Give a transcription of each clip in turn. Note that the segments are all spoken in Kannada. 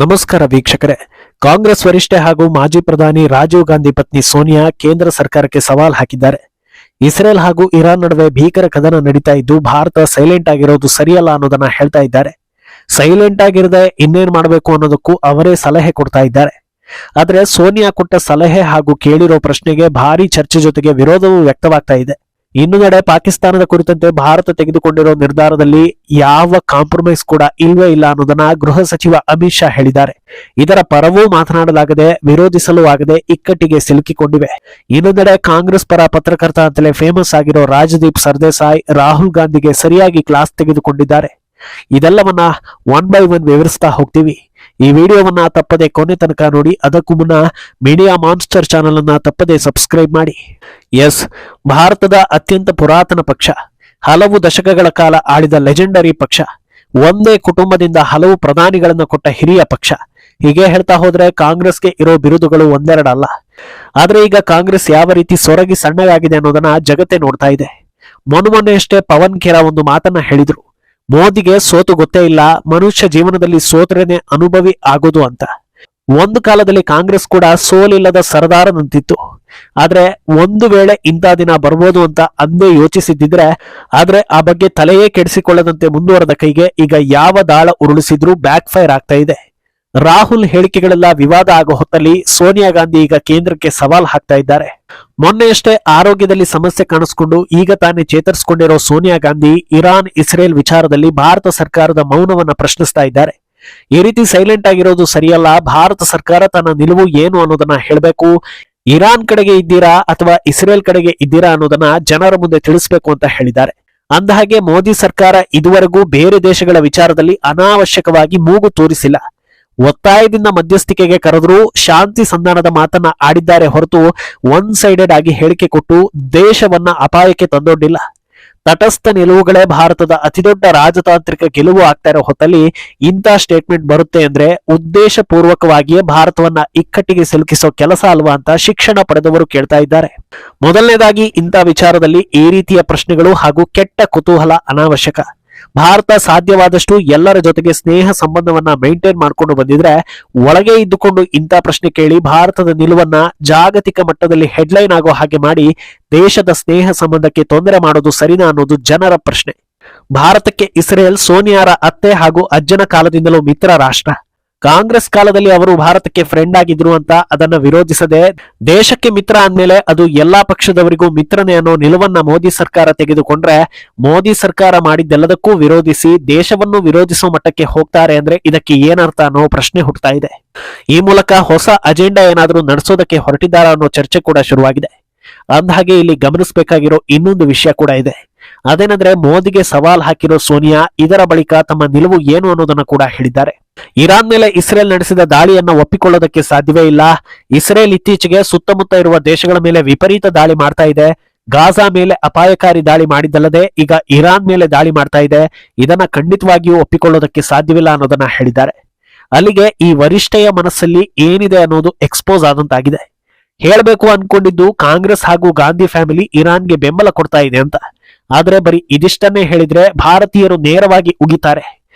ನಮಸ್ಕಾರ ವೀಕ್ಷಕರೇ. ಕಾಂಗ್ರೆಸ್ ವರಿಷ್ಠೆ ಹಾಗೂ ಮಾಜಿ ಪ್ರಧಾನಿ ರಾಜೀವ್ ಗಾಂಧಿ ಪತ್ನಿ ಸೋನಿಯಾ ಕೇಂದ್ರ ಸರ್ಕಾರಕ್ಕೆ ಸವಾಲ್ ಹಾಕಿದ್ದಾರೆ. ಇಸ್ರೇಲ್ ಹಾಗೂ ಇರಾನ್ ನಡುವೆ ಭೀಕರ ಕದನ ನಡೀತಾ ಇದ್ದು ಭಾರತ ಸೈಲೆಂಟ್ ಆಗಿರೋದು ಸರಿಯಲ್ಲ ಅನ್ನೋದನ್ನ ಹೇಳ್ತಾ ಇದ್ದಾರೆ. ಸೈಲೆಂಟ್ ಆಗಿರದೆ ಇನ್ನೇನ್ ಮಾಡಬೇಕು ಅನ್ನೋದಕ್ಕೂ ಅವರೇ ಸಲಹೆ ಕೊಡ್ತಾ ಇದ್ದಾರೆ. ಆದ್ರೆ ಸೋನಿಯಾ ಕೊಟ್ಟ ಸಲಹೆ ಹಾಗೂ ಕೇಳಿರೋ ಪ್ರಶ್ನೆಗೆ ಭಾರಿ ಚರ್ಚೆ ಜೊತೆಗೆ ವಿರೋಧವೂ ವ್ಯಕ್ತವಾಗ್ತಾ ಇದೆ. ಇನ್ನೊಂದೆಡೆ ಪಾಕಿಸ್ತಾನದ ಕುರಿತಂತೆ ಭಾರತ ತೆಗೆದುಕೊಂಡಿರೋ ನಿರ್ಧಾರದಲ್ಲಿ ಯಾವ ಕಾಂಪ್ರಮೈಸ್ ಕೂಡ ಇಲ್ವೇ ಇಲ್ಲ ಅನ್ನೋದನ್ನ ಗೃಹ ಸಚಿವ ಅಮಿತ್ ಶಾ ಹೇಳಿದ್ದಾರೆ. ಇದರ ಪರವೂ ಮಾತನಾಡಲಾಗದೆ ವಿರೋಧಿಸಲು ಆಗದೆ ಇಕ್ಕಟ್ಟಿಗೆ ಸಿಲುಕಿಕೊಂಡಿವೆ. ಇನ್ನೊಂದೆಡೆ ಕಾಂಗ್ರೆಸ್ ಪರ ಪತ್ರಕರ್ತ ಅಂತಲೇ ಫೇಮಸ್ ಆಗಿರೋ ರಾಜದೀಪ್ ಸರ್ದೇಸಾಯಿ ರಾಹುಲ್ ಗಾಂಧಿಗೆ ಸರಿಯಾಗಿ ಕ್ಲಾಸ್ ತೆಗೆದುಕೊಂಡಿದ್ದಾರೆ. ಇದೆಲ್ಲವನ್ನ ಒನ್ ಬೈ ಒನ್ ವಿವರಿಸ್ತಾ ಹೋಗ್ತೀವಿ. ಈ ವಿಡಿಯೋವನ್ನ ತಪ್ಪದೆ ಕೊನೆ ತನಕ ನೋಡಿ. ಅದಕ್ಕೂ ಮುನ್ನ ಮೀಡಿಯಾ ಮಾನ್ಸ್ಟರ್ ಚಾನೆಲ್ ಅನ್ನ ತಪ್ಪದೆ ಸಬ್ಸ್ಕ್ರೈಬ್ ಮಾಡಿ. ಭಾರತದ ಅತ್ಯಂತ ಪುರಾತನ ಪಕ್ಷ, ಹಲವು ದಶಕಗಳ ಕಾಲ ಆಳಿದ ಲೆಜೆಂಡರಿ ಪಕ್ಷ, ಒಂದೇ ಕುಟುಂಬದಿಂದ ಹಲವು ಪ್ರಧಾನಿಗಳನ್ನ ಕೊಟ್ಟ ಹಿರಿಯ ಪಕ್ಷ. ಹೀಗೆ ಹೇಳ್ತಾ ಹೋದ್ರೆ ಕಾಂಗ್ರೆಸ್ಗೆ ಇರೋ ಬಿರುದುಗಳು ಒಂದೆರಡಲ್ಲ. ಆದ್ರೆ ಈಗ ಕಾಂಗ್ರೆಸ್ ಯಾವ ರೀತಿ ಸೊರಗಿ ಸಣ್ಣಗಾಗಿದೆ ಅನ್ನೋದನ್ನ ಜಗತ್ತೇ ನೋಡ್ತಾ ಇದೆ. ಮೊನ್ನೆಯಷ್ಟೇ ಪವನ್ ಖೇರಾ ಒಂದು ಮಾತನ್ನ ಹೇಳಿದ್ರು, ಮೋದಿಗೆ ಸೋತು ಗೊತ್ತೇ ಇಲ್ಲ, ಮನುಷ್ಯ ಜೀವನದಲ್ಲಿ ಸೋತ್ರೇನೆ ಅನುಭವಿ ಆಗೋದು ಅಂತ. ಒಂದು ಕಾಲದಲ್ಲಿ ಕಾಂಗ್ರೆಸ್ ಕೂಡ ಸೋಲಿಲ್ಲದ ಸರದಾರನಂತಿತ್ತು. ಆದ್ರೆ ಒಂದು ವೇಳೆ ಇಂಥ ದಿನ ಬರ್ಬೋದು ಅಂತ ಅಂದೇ ಯೋಚಿಸಿದ್ದಿದ್ರೆ, ಆದ್ರೆ ಆ ಬಗ್ಗೆ ತಲೆಯೇ ಕೆಡಿಸಿಕೊಳ್ಳದಂತೆ ಮುಂದುವರೆದ ಕೈಗೆ ಈಗ ಯಾವ ದಾಳ ಉರುಳಿಸಿದ್ರೂ ಬ್ಯಾಕ್ ಫೈರ್ ಆಗ್ತಾ ಇದೆ. ರಾಹುಲ್ ಹೇಳಿಕೆಗಳೆಲ್ಲ ವಿವಾದ ಆಗೋ ಹೊತ್ತಲ್ಲಿ ಸೋನಿಯಾ ಗಾಂಧಿ ಈಗ ಕೇಂದ್ರಕ್ಕೆ ಸವಾಲ್ ಹಾಕ್ತಾ ಇದ್ದಾರೆ. ಮೊನ್ನೆಯಷ್ಟೇ ಆರೋಗ್ಯದಲ್ಲಿ ಸಮಸ್ಯೆ ಕಾಣಿಸ್ಕೊಂಡು ಈಗ ತಾನೇ ಚೇತರಿಸಿಕೊಂಡಿರೋ ಸೋನಿಯಾ ಗಾಂಧಿ ಇರಾನ್ ಇಸ್ರೇಲ್ ವಿಚಾರದಲ್ಲಿ ಭಾರತ ಸರ್ಕಾರದ ಮೌನವನ್ನ ಪ್ರಶ್ನಿಸ್ತಾ ಇದ್ದಾರೆ. ಈ ರೀತಿ ಸೈಲೆಂಟ್ ಆಗಿರೋದು ಸರಿಯಲ್ಲ, ಭಾರತ ಸರ್ಕಾರ ತನ್ನ ನಿಲುವು ಏನು ಅನ್ನೋದನ್ನ ಹೇಳಬೇಕು. ಇರಾನ್ ಕಡೆಗೆ ಇದ್ದೀರಾ ಅಥವಾ ಇಸ್ರೇಲ್ ಕಡೆಗೆ ಇದ್ದೀರಾ ಅನ್ನೋದನ್ನ ಜನರ ಮುಂದೆ ತಿಳಿಸ್ಬೇಕು ಅಂತ ಹೇಳಿದ್ದಾರೆ. ಅಂದಹಾಗೆ ಮೋದಿ ಸರ್ಕಾರ ಇದುವರೆಗೂ ಬೇರೆ ದೇಶಗಳ ವಿಚಾರದಲ್ಲಿ ಅನಾವಶ್ಯಕವಾಗಿ ಮೂಗು ತೂರಿಸಿಲ್ಲ. ಒತ್ತಾಯದಿಂದ ಮಧ್ಯಸ್ಥಿಕೆಗೆ ಕರೆದರೂ ಶಾಂತಿ ಸಂಧಾನದ ಮಾತನ್ನ ಆಡಿದ್ದಾರೆ ಹೊರತು ಒನ್ ಸೈಡೆಡ್ ಆಗಿ ಹೇಳಿಕೆ ಕೊಟ್ಟು ದೇಶವನ್ನ ಅಪಾಯಕ್ಕೆ ತಂದೊಡ್ಡಿಲ್ಲ. ತಟಸ್ಥ ನಿಲುವುಗಳೇ ಭಾರತದ ಅತಿದೊಡ್ಡ ರಾಜತಾಂತ್ರಿಕ ಗೆಲುವು ಆಗ್ತಾ ಇರೋ ಹೊತ್ತಲ್ಲಿ ಇಂಥ ಸ್ಟೇಟ್ಮೆಂಟ್ ಬರುತ್ತೆ ಅಂದ್ರೆ ಉದ್ದೇಶ ಪೂರ್ವಕವಾಗಿಯೇ ಭಾರತವನ್ನ ಇಕ್ಕಟ್ಟಿಗೆ ಸಿಲುಕಿಸೋ ಕೆಲಸ ಅಲ್ವಾ ಅಂತ ಶಿಕ್ಷಣ ಪಡೆದವರು ಕೇಳ್ತಾ ಇದ್ದಾರೆ. ಮೊದಲನೇದಾಗಿ ಇಂಥ ವಿಚಾರದಲ್ಲಿ ಈ ರೀತಿಯ ಪ್ರಶ್ನೆಗಳು ಹಾಗೂ ಕೆಟ್ಟ ಕುತೂಹಲ ಅನಾವಶ್ಯಕ. ಭಾರತ ಸಾಧ್ಯವಾದಷ್ಟು ಎಲ್ಲರ ಜೊತೆಗೆ ಸ್ನೇಹ ಸಂಬಂಧವನ್ನ ಮೇಂಟೈನ್ ಮಾಡ್ಕೊಂಡು ಬಂದಿದ್ರೆ, ಒಳಗೆ ಇದ್ದುಕೊಂಡು ಇಂಥ ಪ್ರಶ್ನೆ ಕೇಳಿ ಭಾರತದ ನಿಲುವನ್ನ ಜಾಗತಿಕ ಮಟ್ಟದಲ್ಲಿ ಹೆಡ್ಲೈನ್ ಆಗೋ ಹಾಗೆ ಮಾಡಿ ದೇಶದ ಸ್ನೇಹ ಸಂಬಂಧಕ್ಕೆ ತೊಂದರೆ ಮಾಡೋದು ಸರಿನಾ ಅನ್ನೋದು ಜನರ ಪ್ರಶ್ನೆ. ಭಾರತಕ್ಕೆ ಇಸ್ರೇಲ್ ಸೋನಿಯಾರ ಅತ್ತೆ ಹಾಗೂ ಅಜ್ಜನ ಕಾಲದಿಂದಲೂ ಮಿತ್ರ ರಾಷ್ಟ್ರ. ಕಾಂಗ್ರೆಸ್ ಕಾಲದಲ್ಲಿ ಅವರು ಭಾರತಕ್ಕೆ ಫ್ರೆಂಡ್ ಆಗಿದ್ರು ಅಂತ ಅದನ್ನ ವಿರೋಧಿಸದೆ ದೇಶಕ್ಕೆ ಮಿತ್ರ ಅಂದ್ಮೇಲೆ ಅದು ಎಲ್ಲಾ ಪಕ್ಷದವರಿಗೂ ಮಿತ್ರನೇ ಅನ್ನೋ ನಿಲುವನ್ನ ಮೋದಿ ಸರ್ಕಾರ ತೆಗೆದುಕೊಂಡ್ರೆ, ಮೋದಿ ಸರ್ಕಾರ ಮಾಡಿದ್ದೆಲ್ಲದಕ್ಕೂ ವಿರೋಧಿಸಿ ದೇಶವನ್ನು ವಿರೋಧಿಸೋ ಮಟ್ಟಕ್ಕೆ ಹೋಗ್ತಾರೆ ಅಂದ್ರೆ ಇದಕ್ಕೆ ಏನರ್ಥ ಅನ್ನೋ ಪ್ರಶ್ನೆ ಹುಟ್ಟುತ್ತಾ ಇದೆ. ಈ ಮೂಲಕ ಹೊಸ ಅಜೆಂಡಾ ಏನಾದ್ರೂ ನಡೆಸೋದಕ್ಕೆ ಹೊರಟಿದ್ದಾರ ಅನ್ನೋ ಚರ್ಚೆ ಕೂಡ ಶುರುವಾಗಿದೆ. ಅಂದಹಾಗೆ ಇಲ್ಲಿ ಗಮನಿಸಬೇಕಾಗಿರೋ ಇನ್ನೊಂದು ವಿಷಯ ಕೂಡ ಇದೆ. ಅದೇನಂದ್ರೆ ಮೋದಿಗೆ ಸವಾಲ್ ಹಾಕಿರೋ ಸೋನಿಯಾ ಇದರ ಬಳಿಕ ತಮ್ಮ ನಿಲುವು ಏನು ಅನ್ನೋದನ್ನ ಕೂಡ ಹೇಳಿದ್ದಾರೆ. ಇರಾನ್ ಮೇಲೆ ಇಸ್ರೇಲ್ ನಡೆಸಿದ ದಾಳಿಯನ್ನ ಒಪ್ಪಿಕೊಳ್ಳೋದಕ್ಕೆ ಸಾಧ್ಯವೇ ಇಲ್ಲ. ಇಸ್ರೇಲ್ ಇತ್ತೀಚೆಗೆ ಸುತ್ತಮುತ್ತ ಇರುವ ದೇಶಗಳ ಮೇಲೆ ವಿಪರೀತ ದಾಳಿ ಮಾಡ್ತಾ ಇದೆ. ಗಾಜಾ ಮೇಲೆ ಅಪಾಯಕಾರಿ ದಾಳಿ ಮಾಡಿದ್ದಲ್ಲದೆ ಈಗ ಇರಾನ್ ಮೇಲೆ ದಾಳಿ ಮಾಡ್ತಾ ಇದೆ. ಇದನ್ನ ಖಂಡಿತವಾಗಿಯೂ ಒಪ್ಪಿಕೊಳ್ಳೋದಕ್ಕೆ ಸಾಧ್ಯವಿಲ್ಲ ಅನ್ನೋದನ್ನ ಹೇಳಿದ್ದಾರೆ. ಅಲ್ಲಿಗೆ ಈ ವರಿಷ್ಠೆಯ ಮನಸ್ಸಲ್ಲಿ ಏನಿದೆ ಅನ್ನೋದು ಎಕ್ಸ್ಪೋಸ್ ಆದಂತಾಗಿದೆ. ಹೇಳಬೇಕು ಅನ್ಕೊಂಡಿದ್ದು ಕಾಂಗ್ರೆಸ್ ಹಾಗೂ ಗಾಂಧಿ ಫ್ಯಾಮಿಲಿ ಇರಾನ್ಗೆ ಬೆಂಬಲ ಕೊಡ್ತಾ ಇದೆ ಅಂತ. ಆದ್ರೆ ಬರೀ ಇದಿಷ್ಟನ್ನೇ ಹೇಳಿದ್ರೆ ಭಾರತೀಯರು ನೇರವಾಗಿ ಉಗಿತಾರೆ.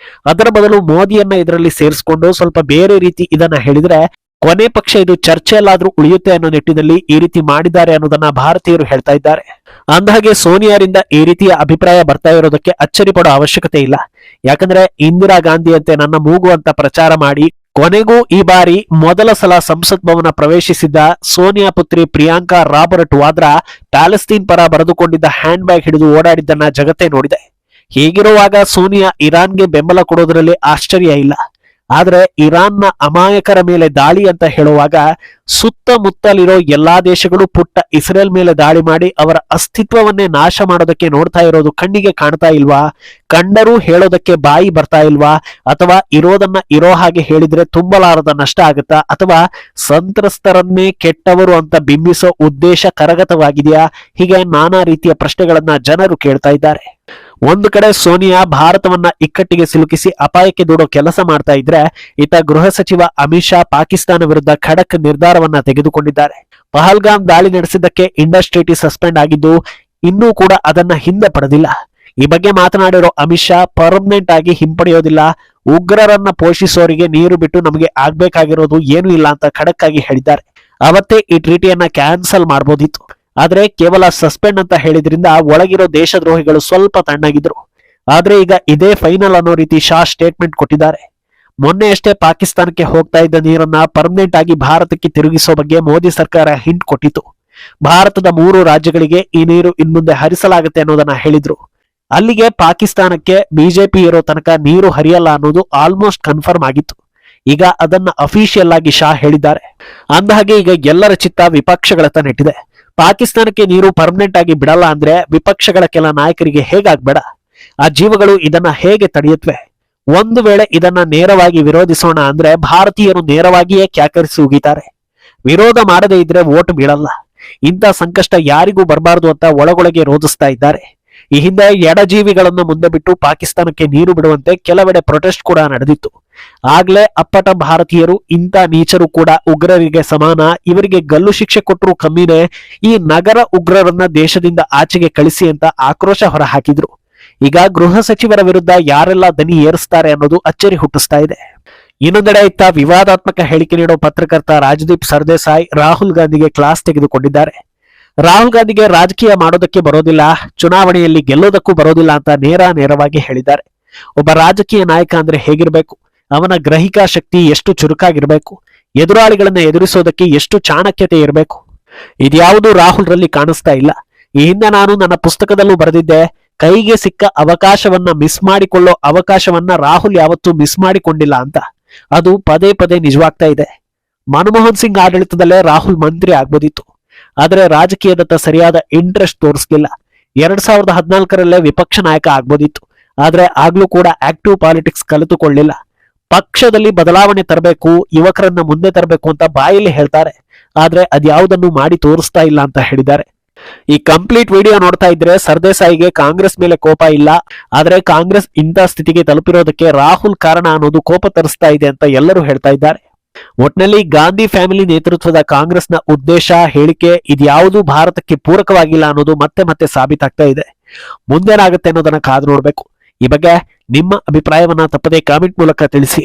ಅದರ ಬದಲು ಮೋದಿಯನ್ನ ಇದರಲ್ಲಿ ಸೇರಿಸಿಕೊಂಡು ಸ್ವಲ್ಪ ಬೇರೆ ರೀತಿ ಇದನ್ನ ಹೇಳಿದ್ರೆ ಕೊನೆ ಪಕ್ಷ ಇದು ಚರ್ಚೆಯಲ್ಲಾದ್ರೂ ಉಳಿಯುತ್ತೆ ಅನ್ನೋ ನಿಟ್ಟಿನಲ್ಲಿ ಈ ರೀತಿ ಮಾಡಿದ್ದಾರೆ ಅನ್ನೋದನ್ನ ಭಾರತೀಯರು ಹೇಳ್ತಾ ಇದ್ದಾರೆ. ಅಂದಹಾಗೆ ಸೋನಿಯಾರಿಂದ ಈ ರೀತಿಯ ಅಭಿಪ್ರಾಯ ಬರ್ತಾ ಇರೋದಕ್ಕೆ ಅಚ್ಚರಿ ಪಡೋ ಅವಶ್ಯಕತೆ ಇಲ್ಲ. ಯಾಕಂದ್ರೆ ಇಂದಿರಾ ಗಾಂಧಿ ಅಂತೆ ನನ್ನ ಮೂಗು ಅಂತ ಪ್ರಚಾರ ಮಾಡಿ ಕೊನೆಗೂ ಈ ಬಾರಿ ಮೊದಲ ಸಲ ಸಂಸತ್ ಭವನ ಪ್ರವೇಶಿಸಿದ್ದ ಸೋನಿಯಾ ಪುತ್ರಿ ಪ್ರಿಯಾಂಕಾ ರಾಬರ್ಟ್ ವಾದ್ರಾ ಪ್ಯಾಲೆಸ್ತೀನ್ ಪರ ಬರೆದುಕೊಂಡಿದ್ದ ಹ್ಯಾಂಡ್ ಬ್ಯಾಗ್ ಹಿಡಿದು ಓಡಾಡಿದ್ದನ್ನ ಜಗತ್ತೇ ನೋಡಿದೆ. ಹೀಗಿರುವಾಗ ಸೋನಿಯಾ ಇರಾನ್ಗೆ ಬೆಂಬಲ ಕೊಡೋದ್ರಲ್ಲಿ ಆಶ್ಚರ್ಯ ಇಲ್ಲ. ಆದ್ರೆ ಇರಾನ್ನ ಅಮಾಯಕರ ಮೇಲೆ ದಾಳಿ ಅಂತ ಹೇಳುವಾಗ ಸುತ್ತಮುತ್ತಲಿರೋ ಎಲ್ಲಾ ದೇಶಗಳು ಪುಟ್ಟ ಇಸ್ರೇಲ್ ಮೇಲೆ ದಾಳಿ ಮಾಡಿ ಅವರ ಅಸ್ತಿತ್ವವನ್ನೇ ನಾಶ ಮಾಡೋದಕ್ಕೆ ನೋಡ್ತಾ ಇರೋದು ಕಣ್ಣಿಗೆ ಕಾಣ್ತಾ ಇಲ್ವಾ? ಕಂಡರೂ ಹೇಳೋದಕ್ಕೆ ಬಾಯಿ ಬರ್ತಾ ಇಲ್ವಾ? ಅಥವಾ ಇರೋದನ್ನ ಇರೋ ಹಾಗೆ ಹೇಳಿದ್ರೆ ತುಂಬಲಾರದ ನಷ್ಟ ಆಗುತ್ತಾ? ಅಥವಾ ಸಂತ್ರಸ್ತರನ್ನೇ ಕೆಟ್ಟವರು ಅಂತ ಬಿಂಬಿಸೋ ಉದ್ದೇಶ ಕರಗತವಾಗಿದೆಯಾ? ಹೀಗೆ ನಾನಾ ರೀತಿಯ ಪ್ರಶ್ನೆಗಳನ್ನ ಜನರು ಕೇಳ್ತಾ ಇದ್ದಾರೆ. ಒಂದು ಕಡೆ ಸೋನಿಯಾ ಭಾರತವನ್ನ ಇಕ್ಕಟ್ಟಿಗೆ ಸಿಲುಕಿಸಿ ಅಪಾಯಕ್ಕೆ ದೂಡೋ ಕೆಲಸ ಮಾಡ್ತಾ ಇದ್ರೆ, ಇತ್ತ ಗೃಹ ಸಚಿವ ಅಮಿತ್ ಶಾ ಪಾಕಿಸ್ತಾನ ವಿರುದ್ಧ ಖಡಕ್ ನಿರ್ಧಾರವನ್ನ ತೆಗೆದುಕೊಂಡಿದ್ದಾರೆ. ಪಹಲ್ಗಾಮ್ ದಾಳಿ ನಡೆಸಿದ್ದಕ್ಕೆ ಇಂಡಸ್ಟ್ರಿಟಿ ಸಸ್ಪೆಂಡ್ ಆಗಿದ್ದು ಇನ್ನೂ ಕೂಡ ಅದನ್ನ ಹಿಂದೆ ಪಡೆದಿಲ್ಲ. ಈ ಬಗ್ಗೆ ಮಾತನಾಡಿರೋ ಅಮಿತ್ ಶಾ ಪರ್ಮನೆಂಟ್ ಆಗಿ ಹಿಂಪಡೆಯೋದಿಲ್ಲ, ಉಗ್ರರನ್ನ ಪೋಷಿಸೋರಿಗೆ ನೀರು ಬಿಟ್ಟು ನಮಗೆ ಆಗ್ಬೇಕಾಗಿರೋದು ಏನೂ ಇಲ್ಲ ಅಂತ ಖಡಕ್ ಆಗಿ ಹೇಳಿದ್ದಾರೆ. ಅವತ್ತೇ ಈ ಟ್ರೀಟಿಯನ್ನ ಕ್ಯಾನ್ಸಲ್ ಮಾಡಬಹುದಿತ್ತು. ಆದ್ರೆ ಕೇವಲ ಸಸ್ಪೆಂಡ್ ಅಂತ ಹೇಳಿದ್ರಿಂದ ಒಳಗಿರೋ ದೇಶದ್ರೋಹಿಗಳು ಸ್ವಲ್ಪ ತಣ್ಣಗಿದ್ರು. ಆದ್ರೆ ಈಗ ಇದೇ ಫೈನಲ್ ಅನ್ನೋ ರೀತಿ ಶಾ ಸ್ಟೇಟ್ಮೆಂಟ್ ಕೊಟ್ಟಿದ್ದಾರೆ. ಮೊನ್ನೆ ಅಷ್ಟೇ ಪಾಕಿಸ್ತಾನಕ್ಕೆ ಹೋಗ್ತಾ ಇದ್ದ ನೀರನ್ನ ಪರ್ಮನೆಂಟ್ ಆಗಿ ಭಾರತಕ್ಕೆ ತಿರುಗಿಸೋ ಬಗ್ಗೆ ಮೋದಿ ಸರ್ಕಾರ ಹಿಂಟ್ ಕೊಟ್ಟಿತ್ತು. ಭಾರತದ 3 ರಾಜ್ಯಗಳಿಗೆ ಈ ನೀರು ಇನ್ಮುಂದೆ ಹರಿಸಲಾಗುತ್ತೆ ಅನ್ನೋದನ್ನ ಹೇಳಿದ್ರು. ಅಲ್ಲಿಗೆ ಪಾಕಿಸ್ತಾನಕ್ಕೆ ಬಿಜೆಪಿ ಇರೋ ತನಕ ನೀರು ಹರಿಯಲ್ಲ ಅನ್ನೋದು ಆಲ್ಮೋಸ್ಟ್ ಕನ್ಫರ್ಮ್ ಆಗಿತ್ತು. ಈಗ ಅದನ್ನ ಅಫಿಷಿಯಲ್ ಆಗಿ ಶಾ ಹೇಳಿದ್ದಾರೆ. ಅಂದಹಾಗೆ ಈಗ ಎಲ್ಲರ ಚಿತ್ತ ವಿಪಕ್ಷಗಳತ್ತ ನೆಟ್ಟಿದೆ. ಪಾಕಿಸ್ತಾನಕ್ಕೆ ನೀರು ಪರ್ಮನೆಂಟ್ ಆಗಿ ಬಿಡಲ್ಲ ಅಂದ್ರೆ ವಿಪಕ್ಷಗಳ ಕೆಲ ನಾಯಕರಿಗೆ ಹೇಗಾಗ್ಬೇಡ? ಆ ಜೀವಗಳು ಇದನ್ನ ಹೇಗೆ ತಡೆಯುತ್ತವೆ? ಒಂದು ವೇಳೆ ಇದನ್ನ ನೇರವಾಗಿ ವಿರೋಧಿಸೋಣ ಅಂದ್ರೆ ಭಾರತೀಯರು ನೇರವಾಗಿಯೇ ಕ್ಯಾಕರಿಸಿ ಉಗಿತಾರೆ. ವಿರೋಧ ಮಾಡದೇ ಇದ್ರೆ ವೋಟ್ ಬೀಳಲ್ಲ. ಇಂಥ ಸಂಕಷ್ಟ ಯಾರಿಗೂ ಬರಬಾರದು ಅಂತ ಒಳಗೊಳಗೆ ರೋಧಿಸ್ತಾ ಇದ್ದಾರೆ. ಈ ಹಿಂದೆ ಎಡಜೀವಿಗಳನ್ನ ಮುಂದೆ ಬಿಟ್ಟು ಪಾಕಿಸ್ತಾನಕ್ಕೆ ನೀರು ಬಿಡುವಂತೆ ಕೆಲವೆಡೆ ಪ್ರೊಟೆಸ್ಟ್ ಕೂಡ ನಡೆದಿತ್ತು. ಆಗ್ಲೇ ಅಪ್ಪಟ ಭಾರತೀಯರು ಇಂಥ ನೀಚರು ಕೂಡ ಉಗ್ರರಿಗೆ ಸಮಾನ, ಇವರಿಗೆ ಗಲ್ಲು ಶಿಕ್ಷೆ ಕೊಟ್ಟರು ಕಮ್ಮಿನೇ, ಈ ನಗರ ಉಗ್ರರನ್ನ ದೇಶದಿಂದ ಆಚೆಗೆ ಕಳಿಸಿ ಅಂತ ಆಕ್ರೋಶ ಹೊರಹಾಕಿದ್ರು. ಈಗ ಗೃಹ ಸಚಿವರ ವಿರುದ್ಧ ಯಾರೆಲ್ಲ ದನಿ ಏರಿಸ್ತಾರೆ ಅನ್ನೋದು ಅಚ್ಚರಿ ಹುಟ್ಟಿಸ್ತಾ ಇದೆ. ಇನ್ನೊಂದೆಡೆ ಇತ್ತ ವಿವಾದಾತ್ಮಕ ಹೇಳಿಕೆ ನೀಡೋ ಪತ್ರಕರ್ತ ರಾಜದೀಪ್ ಸರ್ದೇಸಾಯಿ ರಾಹುಲ್ ಗಾಂಧಿಗೆ ಕ್ಲಾಸ್ ತೆಗೆದುಕೊಂಡಿದ್ದಾರೆ. ರಾಹುಲ್ ಗಾಂಧಿಗೆ ರಾಜಕೀಯ ಮಾಡೋದಕ್ಕೆ ಬರೋದಿಲ್ಲ, ಚುನಾವಣೆಯಲ್ಲಿ ಗೆಲ್ಲೋದಕ್ಕೂ ಬರೋದಿಲ್ಲ ಅಂತ ನೇರವಾಗಿ ಹೇಳಿದ್ದಾರೆ. ಒಬ್ಬ ರಾಜಕೀಯ ನಾಯಕ ಅಂದ್ರೆ ಹೇಗಿರ್ಬೇಕು? ಅವನ ಗ್ರಹಿಕಾ ಶಕ್ತಿ ಎಷ್ಟು ಚುರುಕಾಗಿರ್ಬೇಕು? ಎದುರಾಳಿಗಳನ್ನ ಎದುರಿಸೋದಕ್ಕೆ ಎಷ್ಟು ಚಾಣಕ್ಯತೆ ಇರಬೇಕು? ಇದ್ಯಾವುದೂ ರಾಹುಲ್ ರಲ್ಲಿ ಕಾಣಿಸ್ತಾ ಇಲ್ಲ. ಈ ಹಿಂದೆ ನಾನು ನನ್ನ ಪುಸ್ತಕದಲ್ಲೂ ಬರೆದಿದ್ದೆ, ಕೈಗೆ ಸಿಕ್ಕ ಅವಕಾಶವನ್ನ ಮಿಸ್ ಮಾಡಿಕೊಳ್ಳೋ ಅವಕಾಶವನ್ನ ರಾಹುಲ್ ಯಾವತ್ತೂ ಮಿಸ್ ಮಾಡಿಕೊಂಡಿಲ್ಲ ಅಂತ. ಅದು ಪದೇ ಪದೇ ನಿಜವಾಗ್ತಾ ಇದೆ. ಮನಮೋಹನ್ ಸಿಂಗ್ ಆಡಳಿತದಲ್ಲೇ ರಾಹುಲ್ ಮಂತ್ರಿ ಆಗ್ಬೋದಿತ್ತು. ಆದ್ರೆ ರಾಜಕೀಯದತ್ತ ಸರಿಯಾದ ಇಂಟ್ರೆಸ್ಟ್ ತೋರಿಸಲಿಲ್ಲ. 2014ರಲ್ಲೇ ವಿಪಕ್ಷ ನಾಯಕ ಆಗ್ಬೋದಿತ್ತು. ಆದ್ರೆ ಆಗ್ಲೂ ಕೂಡ ಆಕ್ಟಿವ್ ಪಾಲಿಟಿಕ್ಸ್ ಕಲಿತುಕೊಳ್ಳಿಲ್ಲ. ಪಕ್ಷದಲ್ಲಿ ಬದಲಾವಣೆ ತರಬೇಕು, ಯುವಕರನ್ನ ಮುಂದೆ ತರಬೇಕು ಅಂತ ಬಾಯಲ್ಲಿ ಹೇಳ್ತಾರೆ. ಆದ್ರೆ ಅದ್ಯಾವುದನ್ನು ಮಾಡಿ ತೋರಿಸ್ತಾ ಇಲ್ಲ ಅಂತ ಹೇಳಿದ್ದಾರೆ. ಈ ಕಂಪ್ಲೀಟ್ ವಿಡಿಯೋ ನೋಡ್ತಾ ಇದ್ರೆ ಸರ್ದೇಸಾಯಿಗೆ ಕಾಂಗ್ರೆಸ್ ಮೇಲೆ ಕೋಪ ಇಲ್ಲ, ಆದ್ರೆ ಕಾಂಗ್ರೆಸ್ ಇಂಥ ಸ್ಥಿತಿಗೆ ತಲುಪಿರೋದಕ್ಕೆ ರಾಹುಲ್ ಕಾರಣ ಅನ್ನೋದು ಕೋಪ ತರಿಸ್ತಾ ಇದೆ ಅಂತ ಎಲ್ಲರೂ ಹೇಳ್ತಾ ಇದ್ದಾರೆ. ಒಟ್ನಲ್ಲಿ ಗಾಂಧಿ ಫ್ಯಾಮಿಲಿ ನೇತೃತ್ವದ ಕಾಂಗ್ರೆಸ್ನ ಉದ್ದೇಶ, ಹೇಳಿಕೆ ಇದ್ಯಾವುದೂ ಭಾರತಕ್ಕೆ ಪೂರಕವಾಗಿಲ್ಲ ಅನ್ನೋದು ಮತ್ತೆ ಮತ್ತೆ ಸಾಬೀತಾಗ್ತಾ ಇದೆ. ಮುಂದೇನಾಗುತ್ತೆ ಅನ್ನೋದನ್ನ ಕಾದು ನೋಡ್ಬೇಕು. ಈ ಬಗ್ಗೆ ನಿಮ್ಮ ಅಭಿಪ್ರಾಯವನ್ನ ತಪ್ಪದೇ ಕಾಮೆಂಟ್ ಮೂಲಕ ತಿಳಿಸಿ.